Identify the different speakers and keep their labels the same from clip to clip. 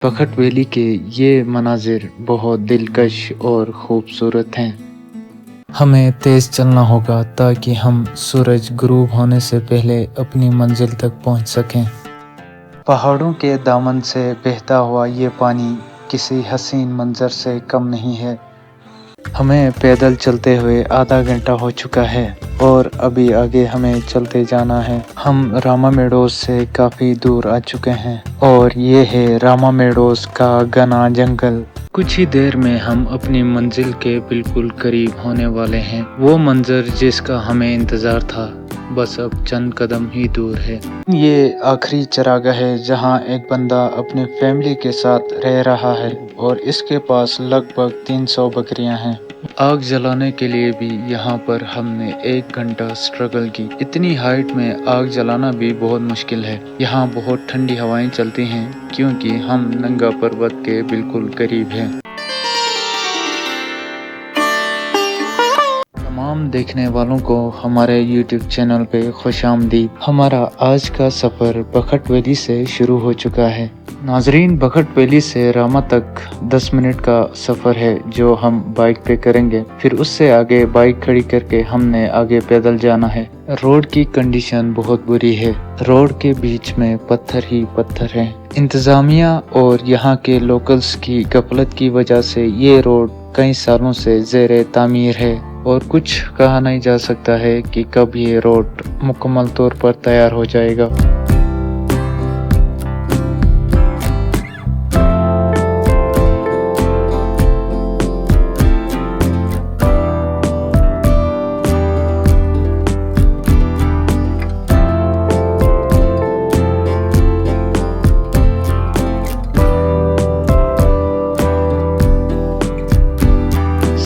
Speaker 1: बखत वैली के ये मनाजिर बहुत दिलकश और खूबसूरत हैं। हमें तेज़ चलना होगा ताकि हम सूरज गुरूब होने से पहले अपनी मंजिल तक पहुंच सकें। पहाड़ों के दामन से बहता हुआ ये पानी किसी हसीन मंजर से कम नहीं है। हमें पैदल चलते हुए आधा घंटा हो चुका है और अभी आगे हमें चलते जाना है। हम रामा मेडोज से काफ़ी दूर आ चुके हैं और ये है रामा मेडोज का घना जंगल। कुछ ही देर में हम अपनी मंजिल के बिल्कुल करीब होने वाले हैं। वो मंजर जिसका हमें इंतज़ार था बस अब चंद कदम ही दूर है। ये आखिरी चरागाह है जहाँ एक बंदा अपनी फैमिली के साथ रह रहा है और इसके पास लगभग 300 बकरियां हैं। आग जलाने के लिए भी यहाँ पर हमने 1 घंटा स्ट्रगल की। इतनी हाइट में आग जलाना भी बहुत मुश्किल है। यहाँ बहुत ठंडी हवाएं चलती हैं क्योंकि हम नंगा पर्वत के बिल्कुल करीब हैं। तमाम देखने वालों को हमारे YouTube चैनल पे खुशामदीद। हमारा आज का सफ़र बखत वैली से शुरू हो चुका है। नाजरीन, बखत वैली से रामा तक 10 मिनट का सफ़र है जो हम बाइक पे करेंगे। फिर उससे आगे बाइक खड़ी करके हमने आगे पैदल जाना है। रोड की कंडीशन बहुत बुरी है। रोड के बीच में पत्थर ही पत्थर हैं। इंतज़ामिया और यहाँ के लोकल्स की गफलत की वजह से ये रोड कई सालों से ज़ेरे तामीर है और कुछ कहा नहीं जा सकता है कि कब ये रोड मुकम्मल तौर पर तैयार हो जाएगा।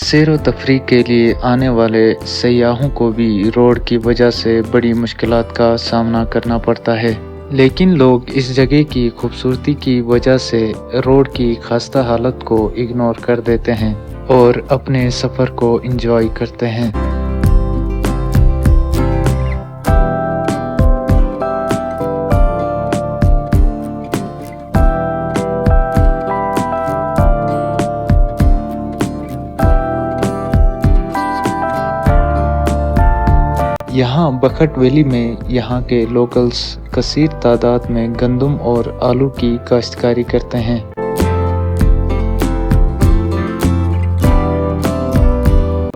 Speaker 1: सैर व तफरीह के लिए आने वाले सयाहों को भी रोड की वजह से बड़ी मुश्किलात का सामना करना पड़ता है, लेकिन लोग इस जगह की खूबसूरती की वजह से रोड की खस्ता हालत को इग्नोर कर देते हैं और अपने सफ़र को एंजॉय करते हैं। यहाँ बखत वैली में यहाँ के लोकल्स कसीर तादाद में गंदम और आलू की काश्तकारी करते हैं।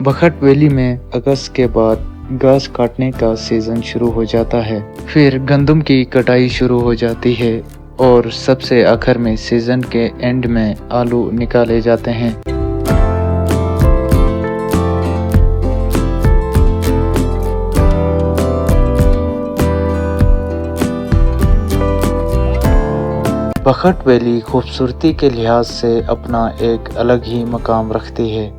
Speaker 1: बखत वैली में अगस्त के बाद घास काटने का सीजन शुरू हो जाता है। फिर गंदम की कटाई शुरू हो जाती है और सबसे आखिर में सीजन के एंड में आलू निकाले जाते हैं। बखत वैली खूबसूरती के लिहाज से अपना एक अलग ही मकाम रखती है।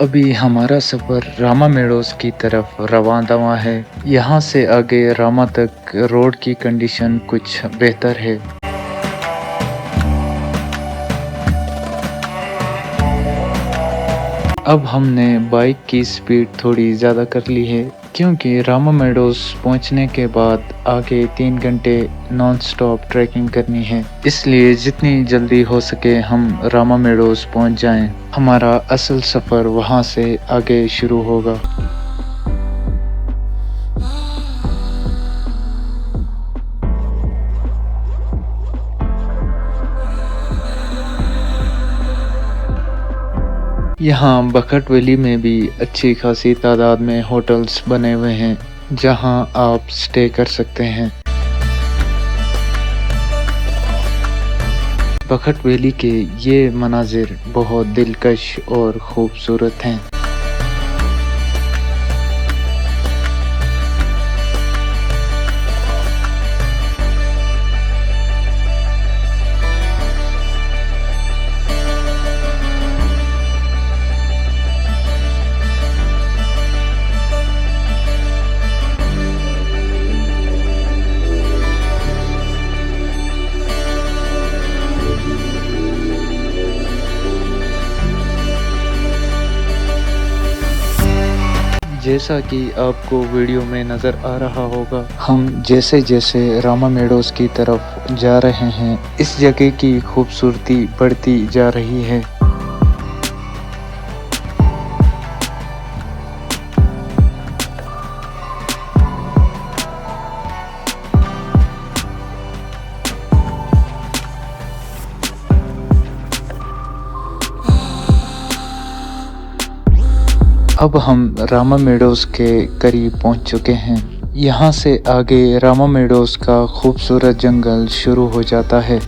Speaker 1: अभी हमारा सफ़र रामा मेडोज की तरफ रवाना है। यहाँ से आगे रामा तक रोड की कंडीशन कुछ बेहतर है। अब हमने बाइक की स्पीड थोड़ी ज़्यादा कर ली है क्योंकि रामा मेडोज पहुँचने के बाद आगे 3 घंटे नॉन स्टॉप ट्रैकिंग करनी है, इसलिए जितनी जल्दी हो सके हम रामा मेडोज पहुँच जाएं। हमारा असल सफ़र वहाँ से आगे शुरू होगा। यहाँ बखत वैली में भी अच्छी खासी तादाद में होटल्स बने हुए हैं जहाँ आप स्टे कर सकते हैं। बखत वैली के ये मनाजिर बहुत दिलकश और खूबसूरत हैं। جیسا کہ آپ کو ویڈیو میں نظر آ رہا ہوگا، ہم جیسے جیسے راما میڈوز کی طرف جا رہے ہیں اس جگہ کی خوبصورتی بڑھتی جا رہی ہے۔ اب ہم راما میڈوز کے قریب پہنچ چکے ہیں۔ یہاں سے آگے راما میڈوز کا خوبصورت جنگل شروع ہو جاتا ہے۔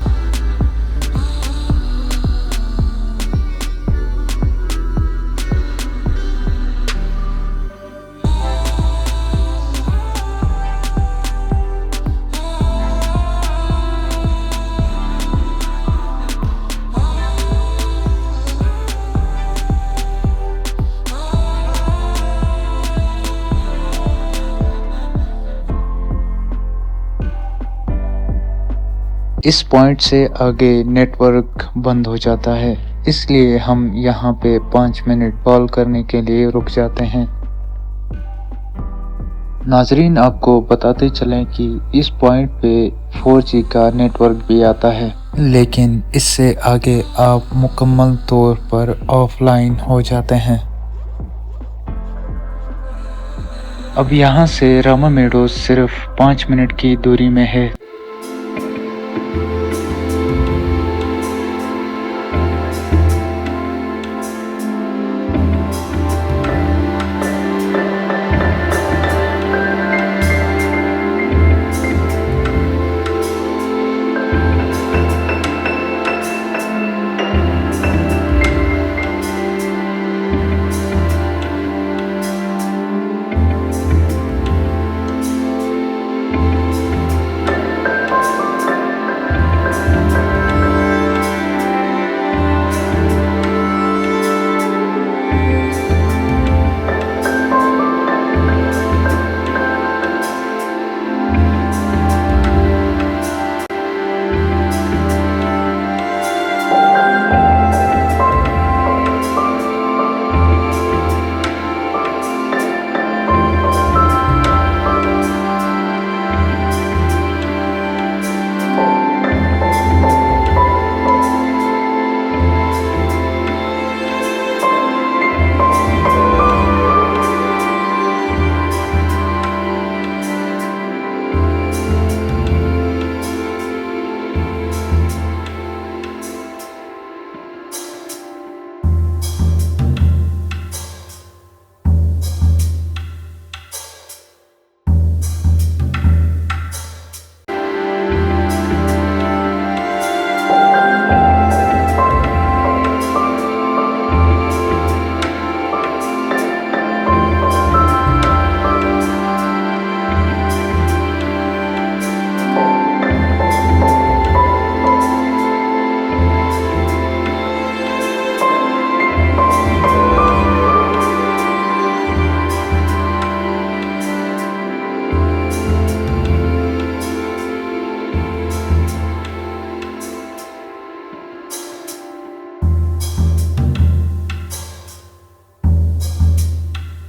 Speaker 1: اس پوائنٹ سے آگے نیٹ ورک بند ہو جاتا ہے، اس لیے ہم یہاں پہ 5 منٹ کال کرنے کے لیے رک جاتے ہیں۔ ناظرین، آپ کو بتاتے چلیں کہ اس پوائنٹ پہ 4G کا نیٹ ورک بھی آتا ہے، لیکن اس سے آگے آپ مکمل طور پر آف لائن ہو جاتے ہیں۔ اب یہاں سے راما میڈوز صرف 5 منٹ کی دوری میں ہے۔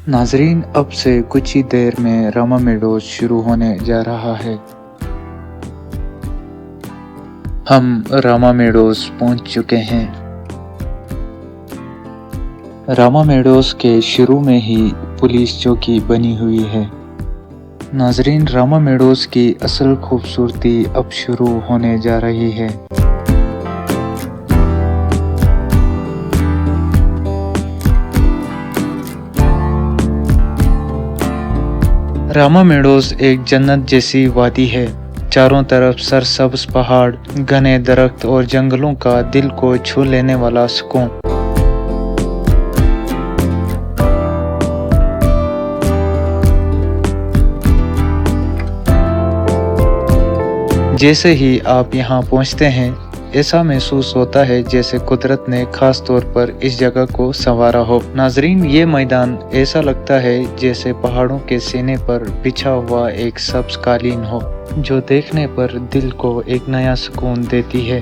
Speaker 1: ناظرین، اب سے کچھ ہی دیر میں راما میڈوز شروع ہونے جا رہا ہے۔ ہم راما میڈوز پہنچ چکے ہیں۔ راما میڈوز کے شروع میں ہی پولیس چوکی بنی ہوئی ہے۔ ناظرین، راما میڈوز کی اصل خوبصورتی اب شروع ہونے جا رہی ہے۔ راما میڈوز ایک جنت جیسی وادی ہے، چاروں طرف سرسبز پہاڑ، گھنے درخت اور جنگلوں کا دل کو چھو لینے والا سکون۔ جیسے ہی آپ یہاں پہنچتے ہیں، ایسا محسوس ہوتا ہے جیسے قدرت نے خاص طور پر اس جگہ کو سنوارا ہو۔ ناظرین، یہ میدان ایسا لگتا ہے جیسے پہاڑوں کے سینے پر بچھا ہوا ایک سبز قالین ہو، جو دیکھنے پر دل کو ایک نیا سکون دیتی ہے۔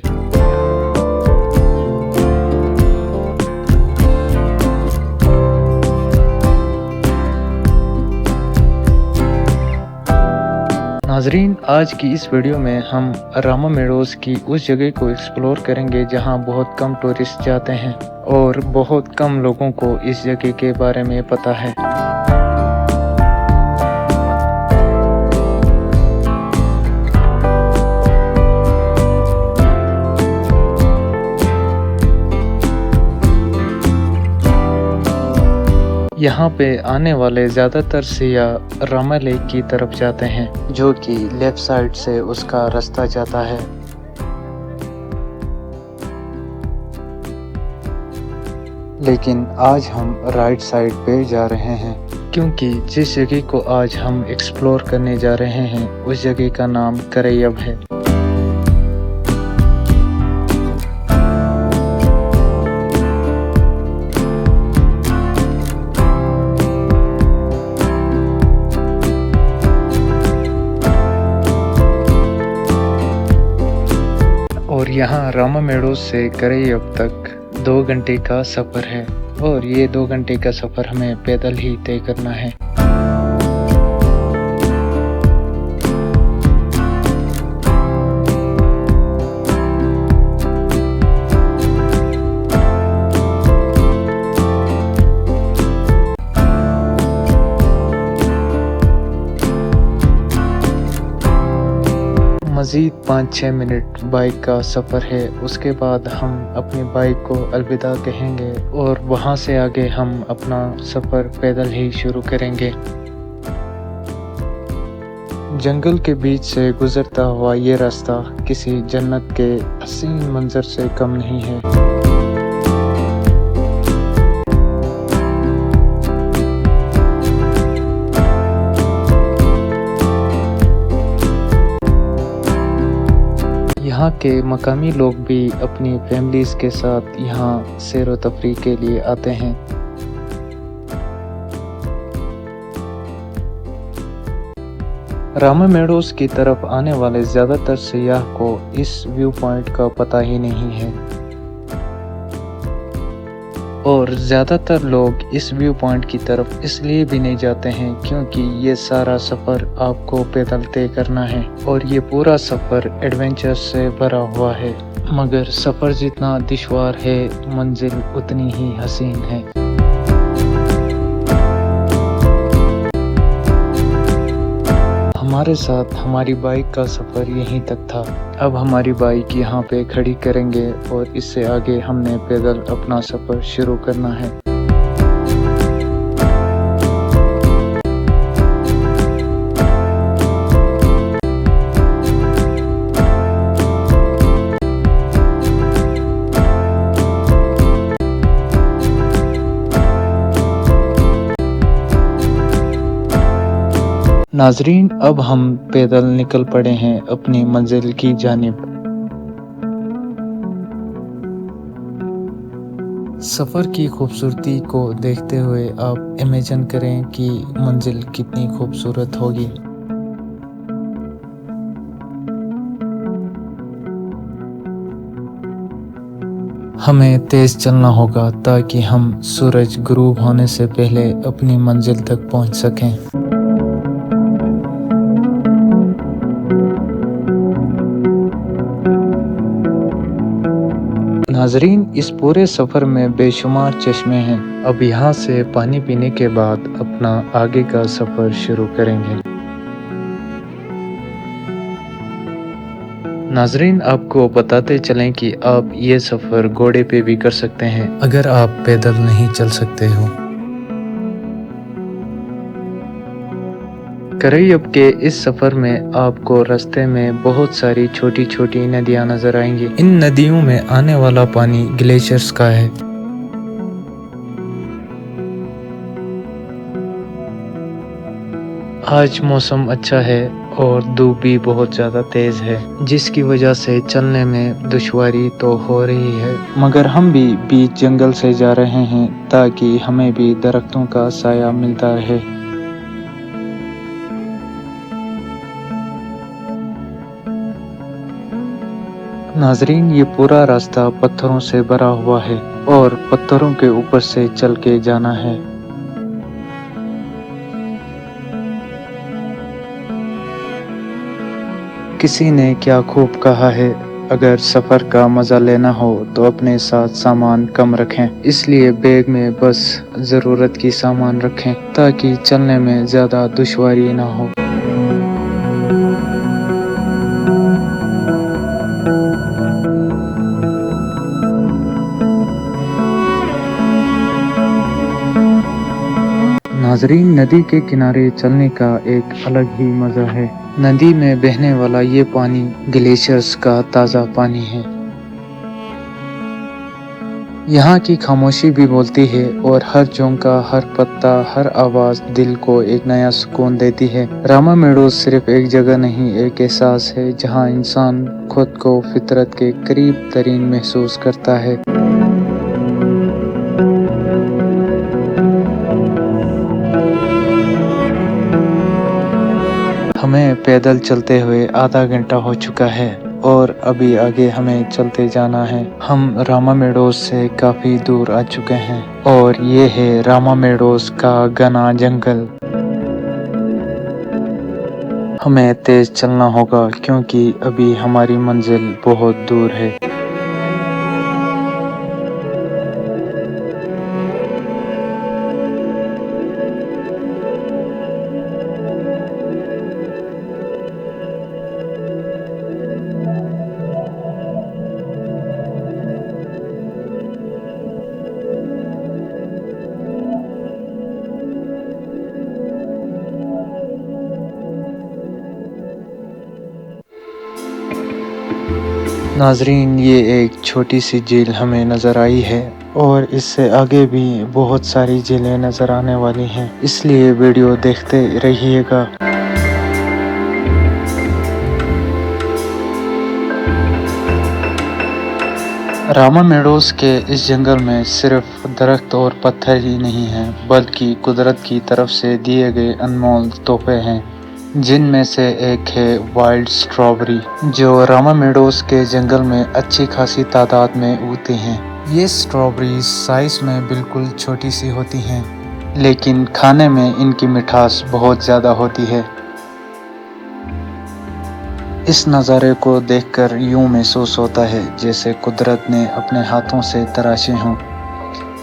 Speaker 1: नाजरीन, आज की इस वीडियो में हम रामा मेडोज की उस जगह को एक्सप्लोर करेंगे जहां बहुत कम टूरिस्ट जाते हैं और बहुत कम लोगों को इस जगह के बारे में पता है। यहाँ पे आने वाले ज़्यादातर सियाह रामा लेक की तरफ जाते हैं, जो कि लेफ्ट साइड से उसका रास्ता जाता है। लेकिन आज हम राइट साइड पे जा रहे हैं, क्योंकि जिस जगह को आज हम एक्सप्लोर करने जा रहे हैं उस जगह का नाम करैयब है। और यहाँ रामा मेडोज से करैयब तक 2 घंटे का सफ़र है और ये 2 घंटे का सफ़र हमें पैदल ही तय करना है। मज़ीद 5-6 मिनट बाइक का सफ़र है। उसके बाद हम अपनी बाइक को अलविदा कहेंगे और वहाँ से आगे हम अपना सफ़र पैदल ही शुरू करेंगे। जंगल के बीच से गुज़रता हुआ ये रास्ता किसी जन्नत के हसीन मंजर से कम नहीं है। यहाँ के मकामी लोग भी अपनी फैमिलीज़ के साथ यहाँ सैर व तफरीह के लिए आते हैं। रामा मेडोज की तरफ आने वाले ज़्यादातर सियाह को इस व्यू पॉइंट का पता ही नहीं है और ज़्यादातर लोग इस व्यू पॉइंट की तरफ इसलिए भी नहीं जाते हैं क्योंकि ये सारा सफ़र आपको पैदल तय करना है और ये पूरा सफ़र एडवेंचर से भरा हुआ है। मगर सफ़र जितना दुश्वार है, मंजिल उतनी ही हसीन है। हमारे साथ हमारी बाइक का सफ़र यहीं तक था। अब हमारी बाइक यहाँ पे खड़ी करेंगे और इससे आगे हमने पैदल अपना सफ़र शुरू करना है। नाजरीन, अब हम पैदल निकल पड़े हैं अपनी मंजिल की जानिब। सफ़र की खूबसूरती को देखते हुए आप इमेजिन करें कि मंजिल कितनी खूबसूरत होगी। हमें तेज़ चलना होगा ताकि हम सूरज गुरूब होने से पहले अपनी मंजिल तक पहुंच सकें। नाजरीन, इस पूरे सफ़र में बेशुमार चश्मे हैं। अब यहाँ से पानी पीने के बाद अपना आगे का सफ़र शुरू करेंगे। नाजरीन, आपको बताते चलें कि आप ये सफ़र घोड़े पे भी कर सकते हैं अगर आप पैदल नहीं चल सकते हो। करैयब के इस सफ़र में आपको रास्ते में बहुत सारी छोटी छोटी नदियाँ नज़र आएंगी। इन नदियों में आने वाला पानी ग्लेशियर्स का है। आज मौसम अच्छा है और धूप भी बहुत ज़्यादा तेज़ है, जिसकी वजह से चलने में दुश्वारी तो हो रही है। मगर हम भी बीच जंगल से जा रहे हैं ताकि हमें भी दरख्तों का साया मिलता रहे। नाजरीन, ये पूरा रास्ता पत्थरों से भरा हुआ है और पत्थरों के ऊपर से चल के जाना है। किसी ने क्या खूब कहा है, अगर सफ़र का मज़ा लेना हो तो अपने साथ सामान कम रखें, इसलिए बैग में बस ज़रूरत की सामान रखें ताकि चलने में ज़्यादा दुश्वारी ना हो। नाजरीन, नदी के किनारे चलने का एक अलग ही मज़ा है। नदी में बहने वाला ये पानी ग्लेशियर्स का ताज़ा पानी है। यहाँ की खामोशी भी बोलती है और हर झोंका, हर पत्ता, हर आवाज़ दिल को एक नया सुकून देती है। रामा मेडोज सिर्फ एक जगह नहीं, एक एहसास है जहाँ इंसान खुद को फितरत के करीब तरीन महसूस करता है। हमें पैदल चलते हुए आधा घंटा हो चुका है और अभी आगे हमें चलते जाना है। हम रामा मेडोज से काफ़ी दूर आ चुके हैं और ये है रामा मेडोज का घना जंगल। हमें तेज चलना होगा क्योंकि अभी हमारी मंजिल बहुत दूर है। नाजरीन, ये एक छोटी सी झील हमें नज़र आई है और इससे आगे भी बहुत सारी झीलें नज़र आने वाली हैं, इसलिए वीडियो देखते रहिएगा। रामा मेडोज के इस जंगल में सिर्फ दरख्त और पत्थर ही नहीं हैं, बल्कि कुदरत की तरफ से दिए गए अनमोल तोहफे हैं, जिनमें से एक है वाइल्ड स्ट्रॉबेरी, जो रामा मेडोज के जंगल में अच्छी खासी तादाद में उगती हैं। ये स्ट्रॉबेरी साइज में बिल्कुल छोटी सी होती हैं, लेकिन खाने में इनकी मिठास बहुत ज़्यादा होती है। इस नज़ारे को देखकर यूं महसूस होता है जैसे कुदरत ने अपने हाथों से तराशे हों।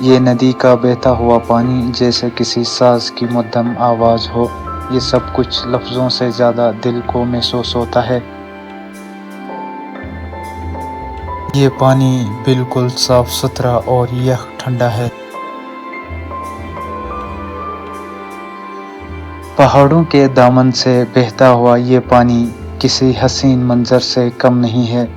Speaker 1: ये नदी का बहता हुआ पानी जैसे किसी साज की मध्यम आवाज़ हो। ये सब कुछ लफ्ज़ों से ज़्यादा दिल को महसूस होता है। ये पानी बिल्कुल साफ सुथरा और यह ठंडा है। पहाड़ों के दामन से बहता हुआ ये पानी किसी हसीन मंजर से कम नहीं है।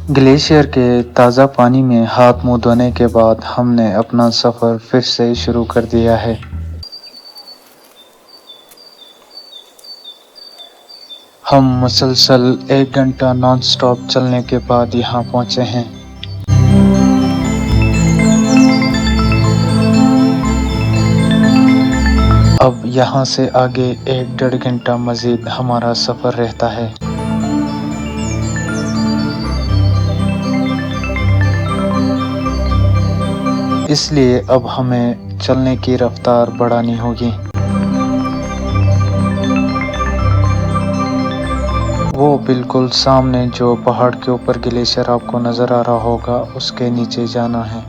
Speaker 1: ग्लेशियर के ताज़ा पानी में हाथ मुँह धोने के बाद हमने अपना सफ़र फिर से शुरू कर दिया है। हम मुसलसल 1 घंटा नॉन स्टॉप चलने के बाद यहाँ पहुँचे हैं। अब यहाँ से आगे 1-1.5 घंटा मज़ीद हमारा सफ़र रहता है। इसलिए अब हमें चलने की रफ्तार बढ़ानी होगी। वो बिल्कुल सामने जो पहाड़ के ऊपर ग्लेशियर आपको नज़र आ रहा होगा, उसके नीचे जाना है।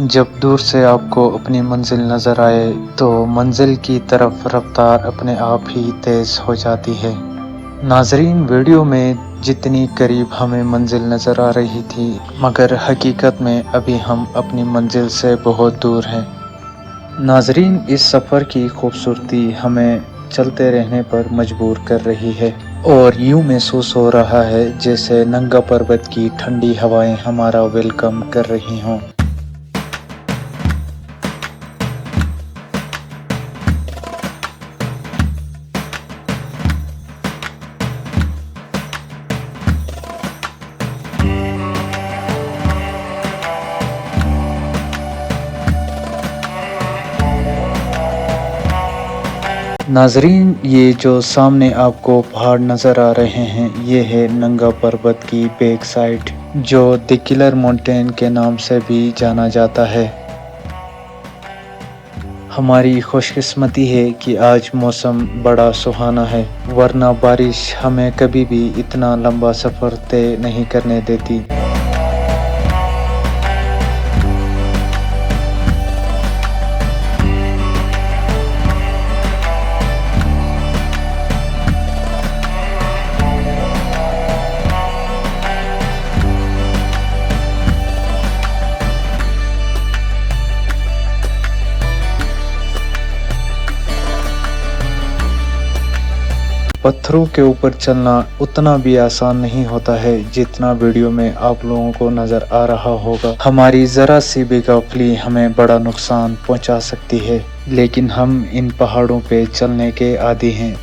Speaker 1: जब दूर से आपको अपनी मंजिल नज़र आए तो मंजिल की तरफ रफ्तार अपने आप ही तेज़ हो जाती है। नाजरीन, वीडियो में जितनी करीब हमें मंजिल नज़र आ रही थी, मगर हकीकत में अभी हम अपनी मंजिल से बहुत दूर हैं। नाजरीन, इस सफ़र की खूबसूरती हमें चलते रहने पर मजबूर कर रही है और यूँ महसूस हो रहा है जैसे नंगा पर्वत की ठंडी हवाएं हमारा वेलकम कर रही हों। नाजरीन, ये जो सामने आपको पहाड़ नज़र आ रहे हैं, ये है नंगा पर्वत की बैक साइड, जो द किलर माउंटेन के नाम से भी जाना जाता है। हमारी खुशकिस्मती है कि आज मौसम बड़ा सुहाना है, वरना बारिश हमें कभी भी इतना लंबा सफ़र तय नहीं करने देती। पत्थरों के ऊपर चलना उतना भी आसान नहीं होता है जितना वीडियो में आप लोगों को नजर आ रहा होगा। हमारी जरा सी भी गाफिलती हमें बड़ा नुकसान पहुंचा सकती है, लेकिन हम इन पहाड़ों पे चलने के आदी हैं।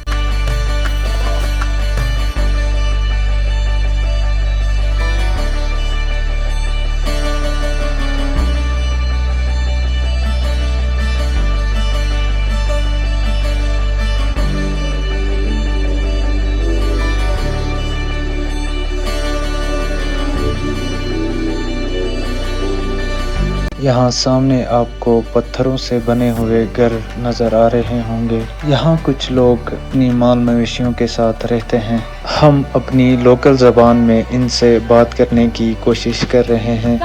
Speaker 1: यहाँ सामने आपको पत्थरों से बने हुए घर नजर आ रहे होंगे। यहाँ कुछ लोग अपनी माल मवेशियों के साथ रहते हैं। हम अपनी लोकल ज़बान में इनसे बात करने की कोशिश कर रहे हैं।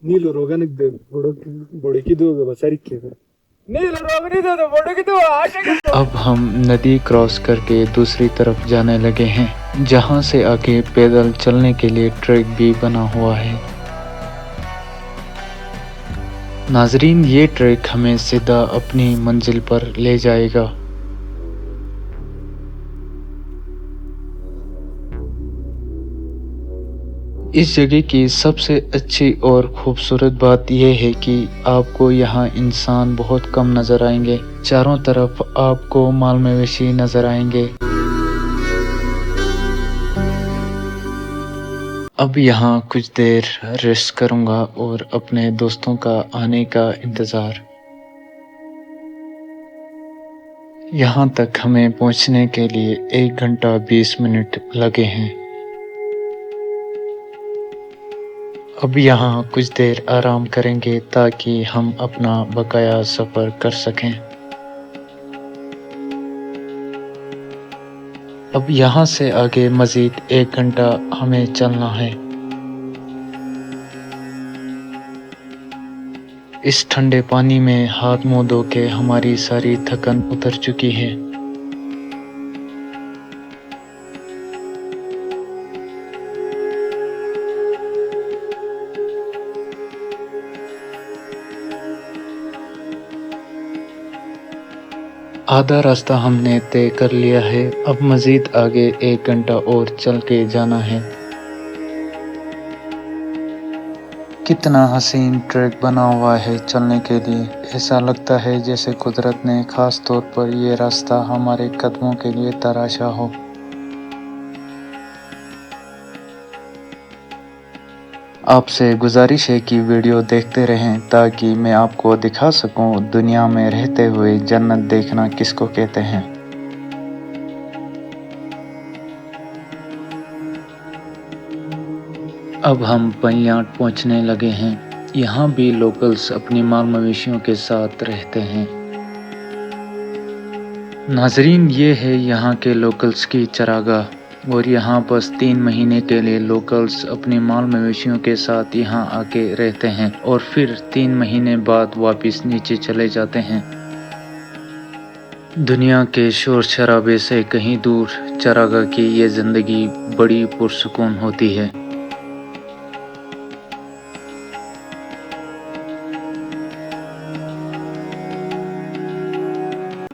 Speaker 2: నీళ్ళు రోగానికి బొడికి సరిక్కే
Speaker 1: अब हम नदी क्रॉस करके दूसरी तरफ जाने लगे हैं, जहाँ से आगे पैदल चलने के लिए ट्रैक भी बना हुआ है। नाजरीन, ये ट्रैक हमें सीधा अपनी मंजिल पर ले जाएगा। इस जगह की सबसे अच्छी और खूबसूरत बात यह है कि आपको यहाँ इंसान बहुत कम नज़र आएंगे। चारों तरफ आपको माल मवेशी नज़र आएंगे। अब यहाँ कुछ देर रेस्ट करूँगा और अपने दोस्तों का आने का इंतज़ार। यहाँ तक हमें पहुँचने के लिए 1 घंटा 20 मिनट लगे हैं। अब यहाँ कुछ देर आराम करेंगे ताकि हम अपना बकाया सफ़र कर सकें। अब यहाँ से आगे मज़ीद 1 घंटा हमें चलना है। इस ठंडे पानी में हाथ मुँह धो के हमारी सारी थकन उतर चुकी है। आधा रास्ता हमने तय कर लिया है। अब मज़ीद आगे 1 घंटा और चल के जाना है। कितना हसीन ट्रैक बना हुआ है चलने के लिए। ऐसा लगता है जैसे कुदरत ने ख़ास तौर पर ये रास्ता हमारे कदमों के लिए तराशा हो। आपसे गुजारिश है कि वीडियो देखते रहें ताकि मैं आपको दिखा सकूं दुनिया में रहते हुए जन्नत देखना किसको कहते हैं। अब हम पंयाट पहुंचने लगे हैं। यहाँ भी लोकल्स अपनी माल मवेशियों के साथ रहते हैं। नाजरीन, ये है यहाँ के लोकल्स की चरागाह, और यहाँ बस 3 महीने के लिए लोकल्स अपने माल मवेशियों के साथ यहाँ आके रहते हैं और फिर 3 महीने बाद वापस नीचे चले जाते हैं। दुनिया के शोर शराबे से कहीं दूर चरागाह की ये ज़िंदगी बड़ी पुरसुकून होती है।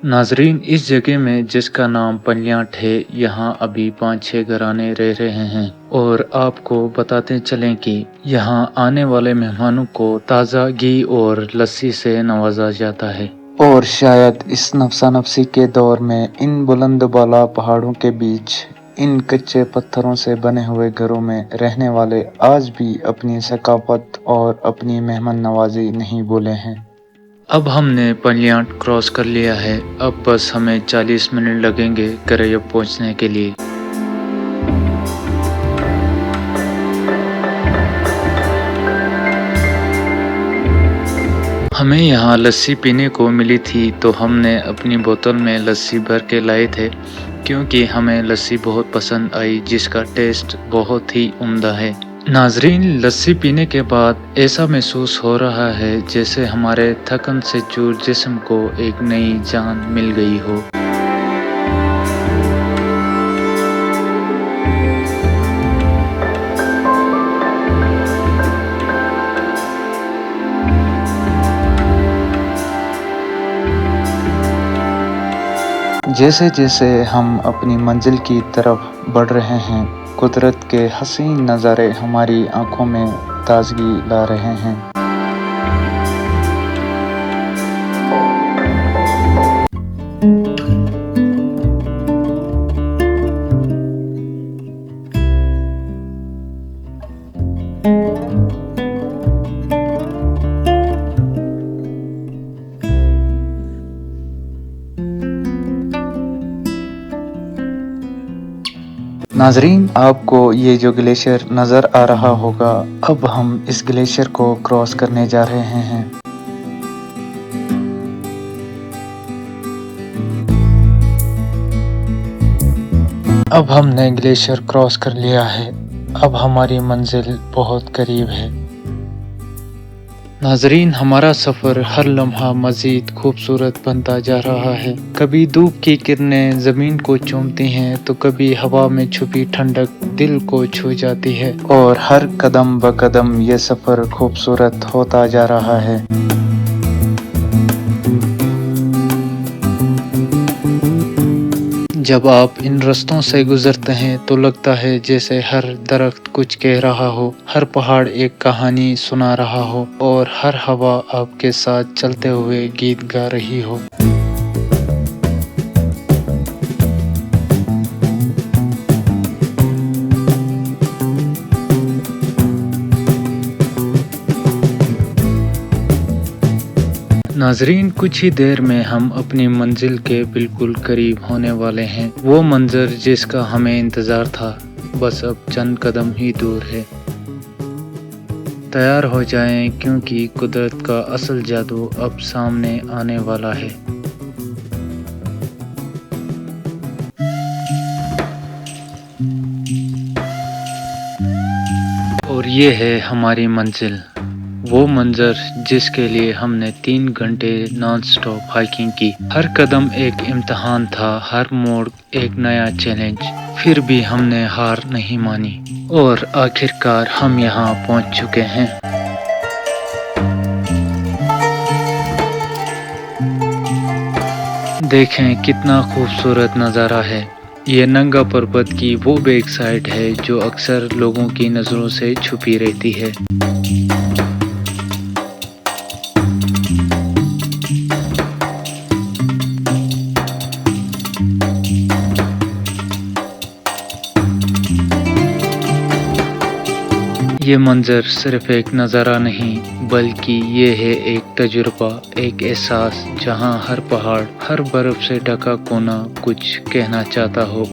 Speaker 1: नाजरीन, इस जगह में जिसका नाम पंयाट है, यहाँ अभी 5-6 घराने रह रहे हैं और आपको बताते चलें कि यहाँ आने वाले मेहमानों को ताज़ा घी और लस्सी से नवाजा जाता है। और शायद इस नफसा नफसी के दौर में इन बुलंद बाला पहाड़ों के बीच ان کچے پتھروں سے بنے ہوئے گھروں میں رہنے والے آج بھی اپنی ثقافت اور اپنی مہمان نوازی نہیں بھولے ہیں۔ اب ہم نے پلیانٹ کراس کر لیا ہے، اب بس ہمیں 40 منٹ لگیں گے کریب پہنچنے کے لیے۔ ہمیں یہاں لسی پینے کو ملی تھی تو ہم نے اپنی بوتل میں لسی بھر کے لائے تھے کیونکہ ہمیں لسی بہت پسند آئی جس کا ٹیسٹ بہت ہی عمدہ ہے۔ ناظرین، لسی پینے کے بعد ایسا محسوس ہو رہا ہے جیسے ہمارے تھکن سے چور جسم کو ایک نئی جان مل گئی ہو۔ جیسے جیسے ہم اپنی منزل کی طرف بڑھ رہے ہیں، قدرت کے حسین نظارے ہماری آنکھوں میں تازگی لا رہے ہیں۔ ناظرین، آپ کو یہ جو گلیشیئر نظر آ رہا ہوگا، اب ہم اس گلیشیئر کو کراس کرنے جا رہے ہیں۔ اب ہم نے گلیشیئر کراس کر لیا ہے، اب ہماری منزل بہت قریب ہے۔ ناظرین، ہمارا سفر ہر لمحہ مزید خوبصورت بنتا جا رہا ہے۔ کبھی دھوپ کی کرنیں زمین کو چومتی ہیں تو کبھی ہوا میں چھپی ٹھنڈک دل کو چھو جاتی ہے، اور ہر قدم بقدم یہ سفر خوبصورت ہوتا جا رہا ہے۔ جب آپ ان رستوں سے گزرتے ہیں تو لگتا ہے جیسے ہر درخت کچھ کہہ رہا ہو، ہر پہاڑ ایک کہانی سنا رہا ہو، اور ہر ہوا آپ کے ساتھ چلتے ہوئے گیت گا رہی ہو۔ ناظرین، کچھ ہی دیر میں ہم اپنی منزل کے بالکل قریب ہونے والے ہیں۔ وہ منظر جس کا ہمیں انتظار تھا بس اب چند قدم ہی دور ہے۔ تیار ہو جائیں کیونکہ قدرت کا اصل جادو اب سامنے آنے والا ہے۔ اور یہ ہے ہماری منزل، وہ منظر جس کے لیے ہم نے 3 گھنٹے نان سٹاپ ہائیکنگ کی۔ ہر قدم ایک امتحان تھا، ہر موڑ ایک نیا چیلنج، پھر بھی ہم نے ہار نہیں مانی، اور آخرکار ہم یہاں پہنچ چکے ہیں۔ دیکھیں کتنا خوبصورت نظارہ ہے۔ یہ ننگا پربت کی وہ بیک سائڈ ہے جو اکثر لوگوں کی نظروں سے چھپی رہتی ہے۔ یہ منظر صرف ایک نظارہ نہیں بلکہ یہ ہے ایک تجربہ، ایک احساس جہاں ہر پہاڑ، ہر برف سے ڈھکا کونا کچھ کہنا چاہتا ہو۔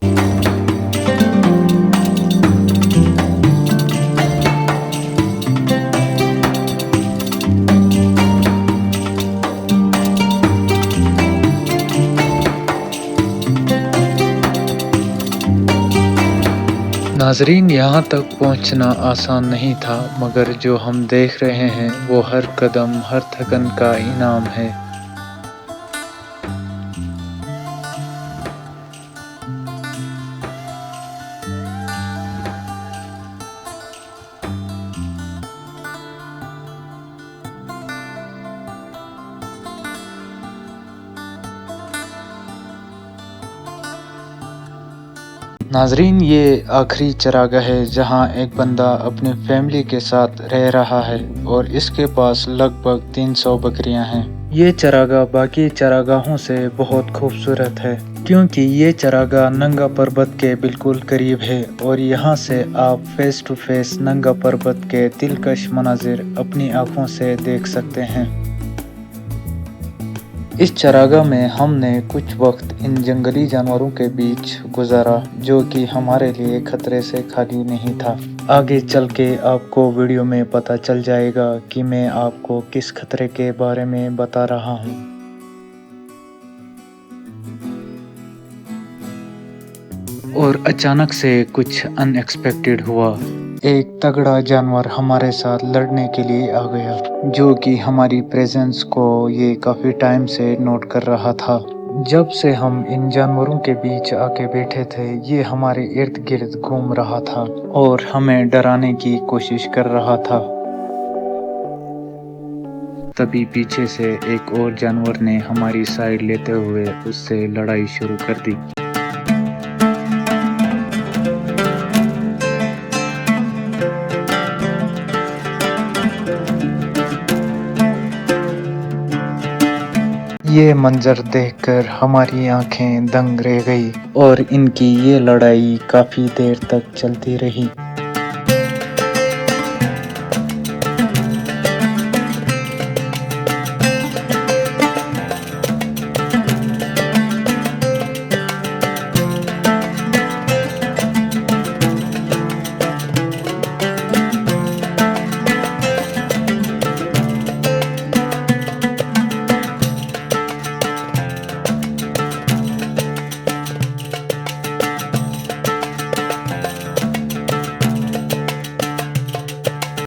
Speaker 1: ناظرین، یہاں تک پہنچنا آسان نہیں تھا، مگر جو ہم دیکھ رہے ہیں وہ ہر قدم، ہر تھکن کا انعام ہے۔ ناظرین، یہ آخری چراگاہ ہے جہاں ایک بندہ اپنی فیملی کے ساتھ رہ رہا ہے اور اس کے پاس لگ بھگ 300 بکریاں ہیں۔ یہ چراگاہ باقی چراگاہوں سے بہت خوبصورت ہے۔ क्योंकि ये चरागाह नंगा पर्वत के बिल्कुल करीब है और यहाँ से आप फेस टू फेस नंगा पर्वत के दिलकश मनाजिर अपनी आंखों से देख सकते हैं। इस चरागाह में हमने कुछ वक्त इन जंगली जानवरों के बीच गुजारा जो कि हमारे लिए खतरे से खाली नहीं था। आगे चल के आपको वीडियो में पता चल जाएगा कि मैं आपको किस खतरे के बारे में बता रहा हूँ। और अचानक से कुछ अनएक्सपेक्टेड हुआ। एक तगड़ा जानवर हमारे साथ लड़ने के लिए आ गया जो कि हमारी प्रेजेंस को ये काफ़ी टाइम से नोट कर रहा था। जब से हम इन जानवरों के बीच आके बैठे थे ये हमारे इर्द गिर्द घूम रहा था और हमें डराने की कोशिश कर रहा था। तभी पीछे से एक और जानवर ने हमारी साइड लेते हुए उससे लड़ाई शुरू कर दी। ये मंजर देखकर हमारी आंखें दंग रह गई और इनकी ये लड़ाई काफी देर तक चलती रही।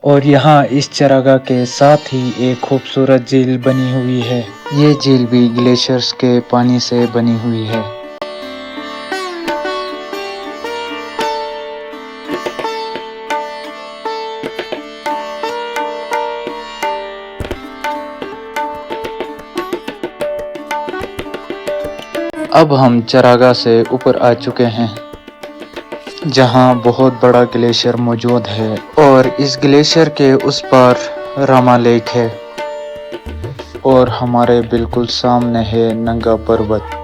Speaker 1: और यहाँ इस चरागाह के साथ ही एक खूबसूरत झील बनी हुई है। ये झील भी ग्लेशियर्स के पानी से बनी हुई है। अब हम चरागाह से ऊपर आ चुके हैं जहाँ बहुत बड़ा ग्लेशियर मौजूद है और इस ग्लेशियर के उस पार रामा लेक है और हमारे बिल्कुल सामने है नंगा पर्वत।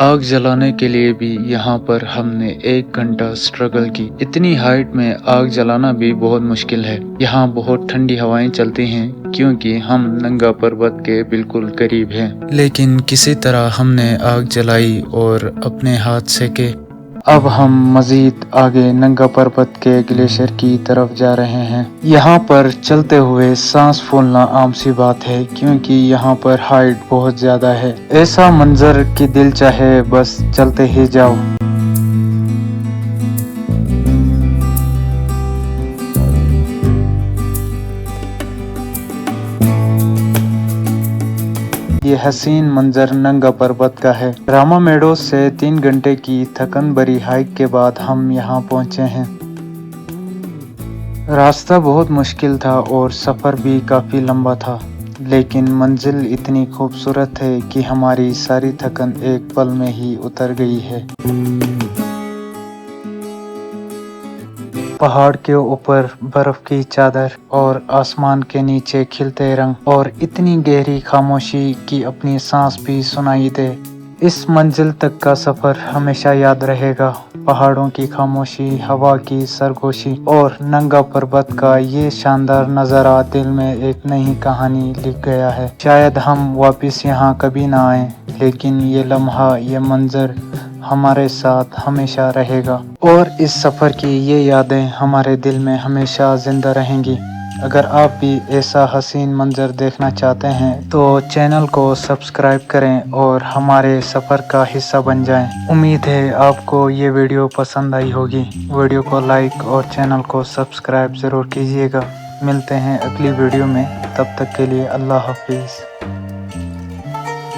Speaker 1: आग जलाने के लिए भी यहाँ पर हमने 1 घंटा स्ट्रगल की। इतनी हाइट में आग जलाना भी बहुत मुश्किल है। यहाँ बहुत ठंडी हवाएं चलती हैं क्योंकि हम नंगा पर्वत के बिल्कुल करीब हैं। लेकिन किसी तरह हमने आग जलाई और अपने हाथ सेके। अब हम मजीद आगे नंगा पर्वत के ग्लेशियर की तरफ जा रहे हैं। यहाँ पर चलते हुए सांस फूलना आम सी बात है क्योंकि यहाँ पर हाइट बहुत ज्यादा है। ऐसा मंजर कि दिल चाहे बस चलते ही जाओ। ये हसीन मंजर नंगा पर्वत का है। रामा मेडोज से 3 घंटे की थकन भरी हाइक के बाद हम यहाँ पहुँचे हैं। रास्ता बहुत मुश्किल था और सफ़र भी काफ़ी लंबा था, लेकिन मंजिल इतनी खूबसूरत है कि हमारी सारी थकन एक पल में ही उतर गई है। पहाड़ के ऊपर बर्फ की चादर और आसमान के नीचे खिलते रंग और इतनी गहरी खामोशी कि अपनी सांस भी सुनाई दे। इस मंजिल तक का सफर हमेशा याद रहेगा। पहाड़ों की खामोशी, हवा की सरगोशी और नंगा पर्वत का ये शानदार नज़ारा दिल में एक नई कहानी लिख गया है। शायद हम वापस यहाँ कभी ना आए, लेकिन ये लम्हा, ये मंजर हमारे साथ हमेशा रहेगा और इस सफ़र की ये यादें हमारे दिल में हमेशा ज़िंदा रहेंगी। अगर आप भी ऐसा हसीन मंजर देखना चाहते हैं तो चैनल को सब्सक्राइब करें और हमारे सफ़र का हिस्सा बन जाएं। उम्मीद है आपको ये वीडियो पसंद आई होगी। वीडियो को लाइक और चैनल को सब्सक्राइब ज़रूर कीजिएगा। मिलते हैं अगली वीडियो में, तब तक के लिए अल्लाह हाफिज़।